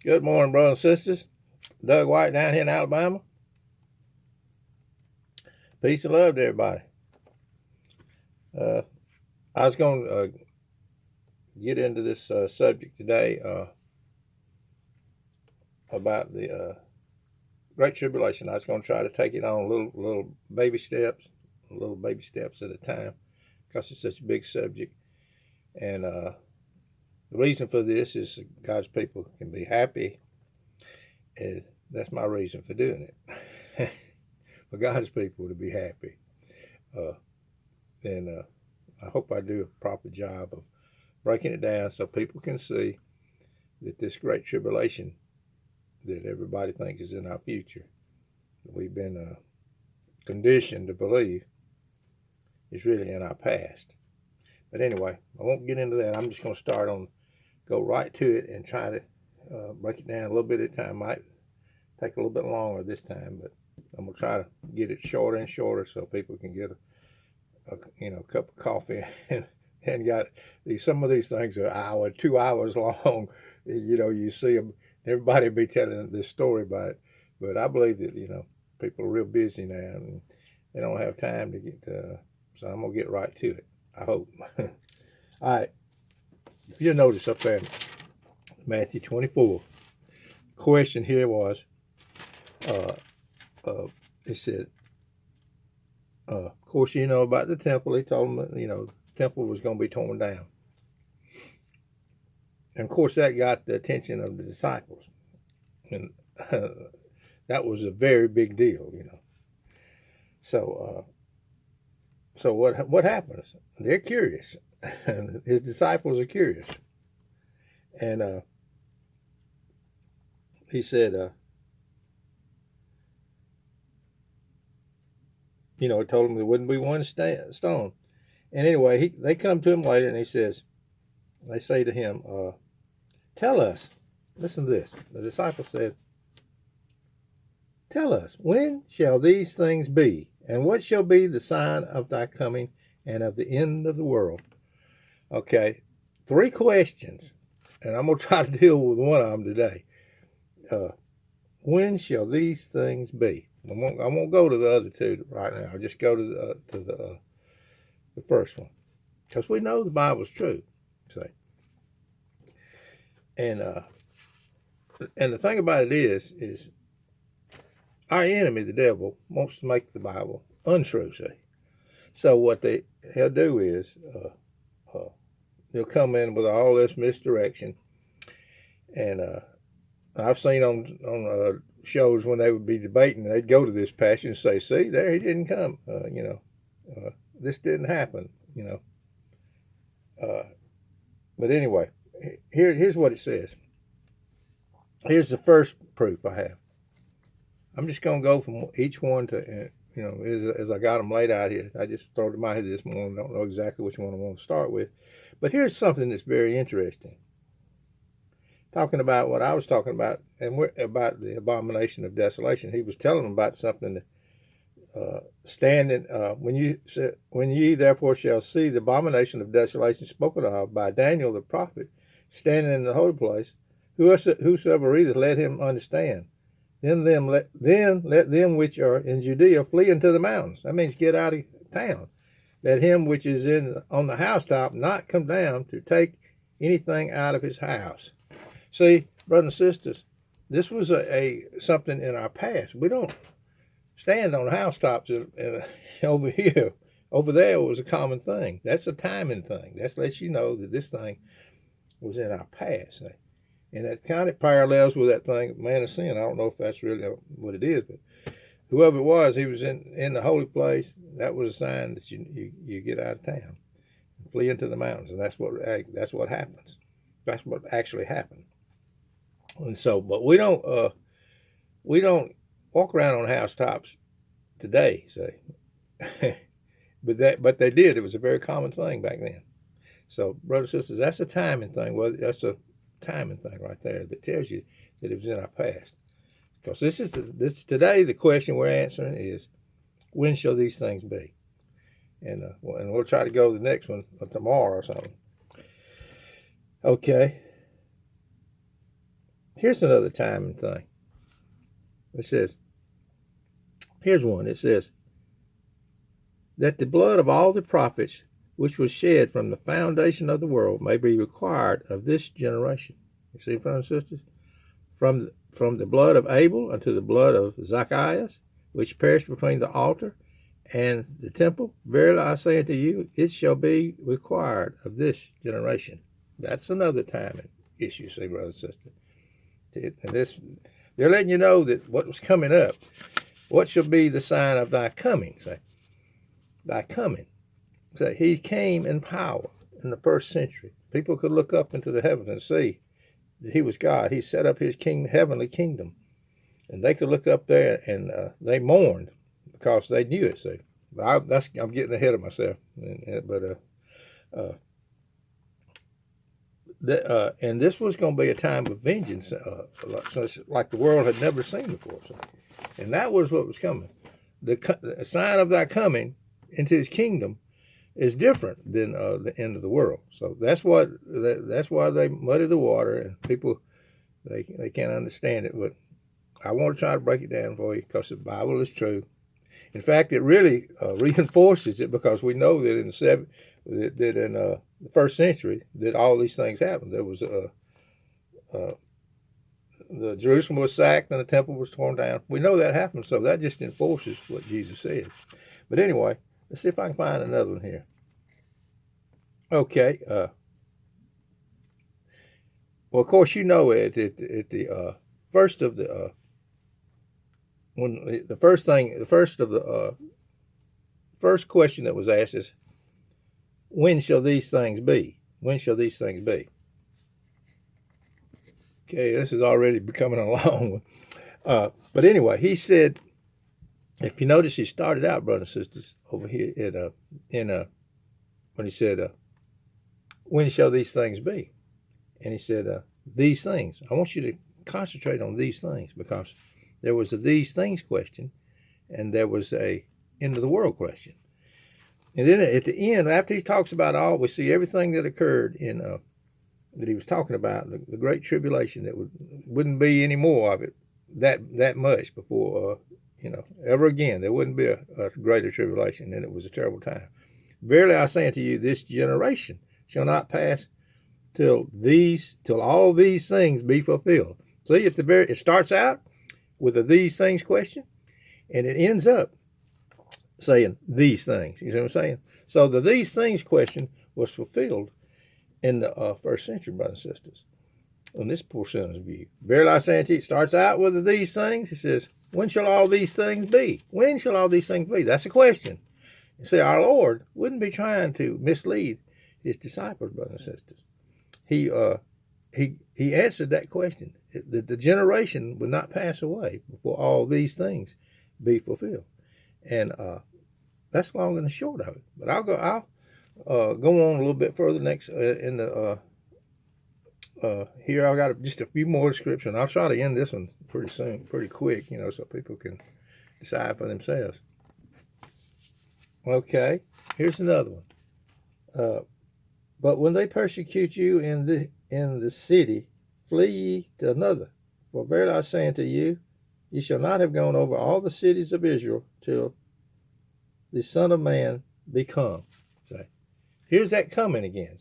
Good morning, brothers and sisters. Doug White down here in Alabama. Peace and love to everybody. I was going to get into this subject today about the Great Tribulation. I was going to try to take it on little baby steps at a time, because it's such a big subject. And the reason for this is God's people can be happy. That's my reason for doing it. For God's people to be happy. And I hope I do a proper job of breaking it down so people can see that this great tribulation that everybody thinks is in our future, that we've been conditioned to believe, is really in our past. But anyway, I won't get into that. I'm just going to go right to it and try to break it down a little bit at a time. Might take a little bit longer this time, but I'm going to try to get it shorter and shorter so people can get a cup of coffee and got some of these things are an hour, 2 hours long. You see them, everybody be telling this story about it, but I believe that people are real busy now and they don't have time to get so I'm gonna get right to it, I hope. All right, if you notice up there in Matthew 24, the question here was it said, of course, about the temple. He told them, the temple was going to be torn down. And, of course, that got the attention of the disciples. And that was a very big deal, So what happens? They're curious. And his disciples are curious. And he said, he told them there wouldn't be one stone. And anyway, they come to him later and they say to him, tell us, listen to this. The disciples said, tell us, when shall these things be? And what shall be the sign of thy coming and of the end of the world? Okay, 3 questions. And I'm going to try to deal with one of them today. When shall these things be? I won't go to the other 2 right now. I'll just go to the first one, because we know the Bible's true. See, and the thing about it is our enemy, the devil, wants to make the Bible untrue. See, so what he'll do is he'll come in with all this misdirection, and I've seen on shows when they would be debating, they'd go to this passage and say, see, there he didn't come, this didn't happen, but anyway, here's what it says. Here's the first proof I have. I'm just going to go from each one to, as I got them laid out here. I just thought in my head this morning, don't know exactly which one I want to start with, but here's something that's very interesting. Talking about what I was talking about, and about the abomination of desolation. He was telling them about something standing. When ye therefore shall see the abomination of desolation spoken of by Daniel the prophet, standing in the holy place, whosoever readeth, let him understand. Then let them which are in Judea flee into the mountains. That means get out of town. Let him which is on the housetop not come down to take anything out of his house. See, brothers and sisters, this was something in our past. We don't stand on housetops over here. Over there was a common thing. That's a timing thing. That lets you know that this thing was in our past. And that kind of parallels with that thing, man of sin. I don't know if that's really what it is, but whoever it was, he was in the holy place. That was a sign that you get out of town, flee into the mountains, and that's what happens. That's what actually happened. And so, but we don't walk around on housetops today, say. but they did. It was a very common thing back then. So, brothers and sisters, that's a timing thing. Well, that's a timing thing right there that tells you that it was in our past. Because this today, the question we're answering is, when shall these things be? And we'll try to go to the next one tomorrow or something. Okay. Here's another timing thing. It says, here's one. It says, that the blood of all the prophets which was shed from the foundation of the world may be required of this generation. You see, brothers and sisters? From the blood of Abel unto the blood of Zacchaeus, which perished between the altar and the temple, verily I say unto you, it shall be required of this generation. That's another timing issue, see, brothers and sisters. And this, they're letting you know that what was coming up, what shall be the sign of thy coming, say. Thy coming. Say, he came in power in the first century. People could look up into the heavens and see that he was God. He set up his heavenly kingdom. And they could look up there and they mourned because they knew it. See, but I'm getting ahead of myself. And this was going to be a time of vengeance, like the world had never seen before. So. And that was what was coming. The sign of thy coming into his kingdom is different than the end of the world. So that's why they muddy the water, and people they can't understand it. But I want to try to break it down for you because the Bible is true. In fact, it really reinforces it because we know that in the first century that all these things happened. There was the Jerusalem was sacked and the temple was torn down. We know that happened, so that just enforces what Jesus said. But anyway, let's see if I can find another one here. Okay. Well, of course, you know at the first of the when the first question that was asked is, when shall these things be? When shall these things be? Okay, this is already becoming a long one. But anyway, he said, if you notice, he started out, brothers and sisters, over here when he said, when shall these things be? And he said, these things. I want you to concentrate on these things because there was a these things question and there was a end of the world question. And then at the end, after he talks about all, we see everything that occurred in that he was talking about, the great tribulation that wouldn't be any more of it that much before, ever again. There wouldn't be a greater tribulation, and it was a terrible time. Verily I say unto you, this generation shall not pass till all these things be fulfilled. See, it starts out with a these things question, and it ends up saying these things. You see what I'm saying? So the these things question was fulfilled in the first century, brothers and sisters, on this portion's view. Verily I say unto you, it starts out with the these things. It says, when shall all these things be? When shall all these things be? That's a question. You see, our Lord wouldn't be trying to mislead his disciples, brothers and sisters. He answered that question. The generation would not pass away before all these things be fulfilled. And that's long and the short of it. But I'll go on a little bit further next in the here. I got just a few more descriptions. I'll try to end this one pretty soon, pretty quick, so people can decide for themselves. Okay, here's another one. But when they persecute you in the city, flee ye to another. For verily I say unto you, ye shall not have gone over all the cities of Israel till the Son of Man be come. Say, here's that coming again.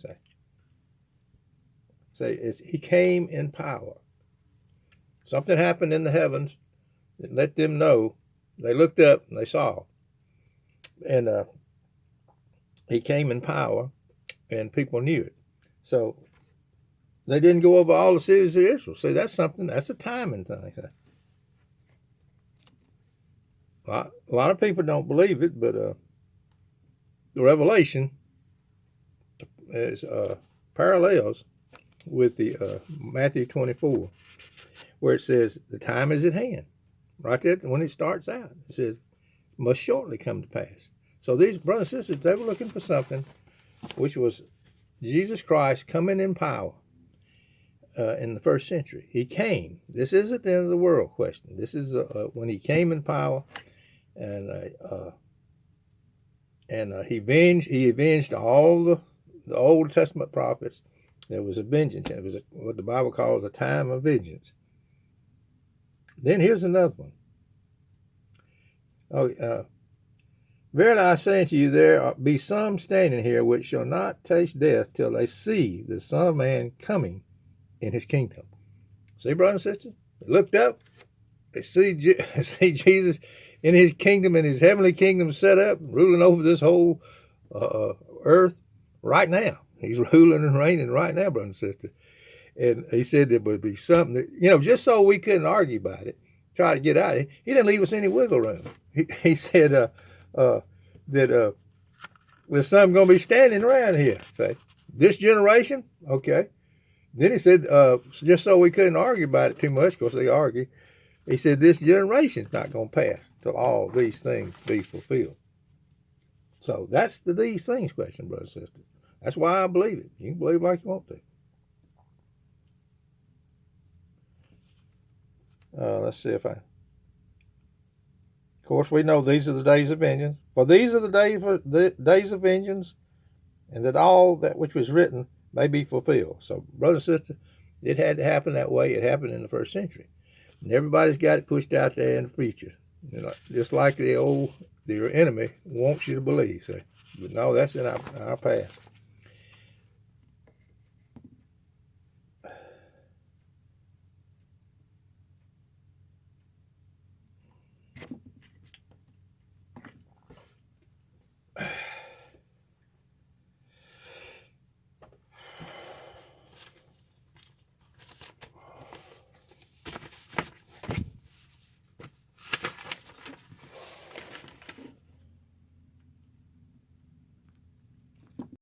Say, he came in power. Something happened in the heavens that let them know. They looked up and they saw. And he came in power, and people knew it. So they didn't go over all the cities of Israel. See, that's a timing thing. A lot of people don't believe it, but the Revelation is parallels with the Matthew 24, where it says the time is at hand. Right there, when it starts out, it says, must shortly come to pass. So these brothers and sisters, they were looking for something which was Jesus Christ coming in power in the first century. He came. This isn't the end of the world question. This is when he came in power, and he avenged all the Old Testament prophets. There was a vengeance. It was what the Bible calls a time of vengeance. Then here's another one. Verily I say unto you, there be some standing here which shall not taste death till they see the Son of Man coming in his kingdom. See, brothers and sisters? They looked up, they see Jesus in his kingdom, in his heavenly kingdom set up, ruling over this whole earth right now. He's ruling and reigning right now, brothers and sisters. And he said there would be something that, just so we couldn't argue about it, try to get out of it. He didn't leave us any wiggle room. He said that there's something going to be standing around here. Say, this generation, okay. Then he said, just so we couldn't argue about it too much, because they argue, he said, this generation's not going to pass till all these things be fulfilled. So that's the these things question, brothers and sisters. That's why I believe it. You can believe like you want to. Let's see if I... Of course, we know these are the days of vengeance. For these are the days of vengeance, and that all that which was written may be fulfilled. So, brothers and sisters, it had to happen that way. It happened in the first century. And everybody's got it pushed out there in the future. Just like their enemy wants you to believe. So, but no, that's in our past.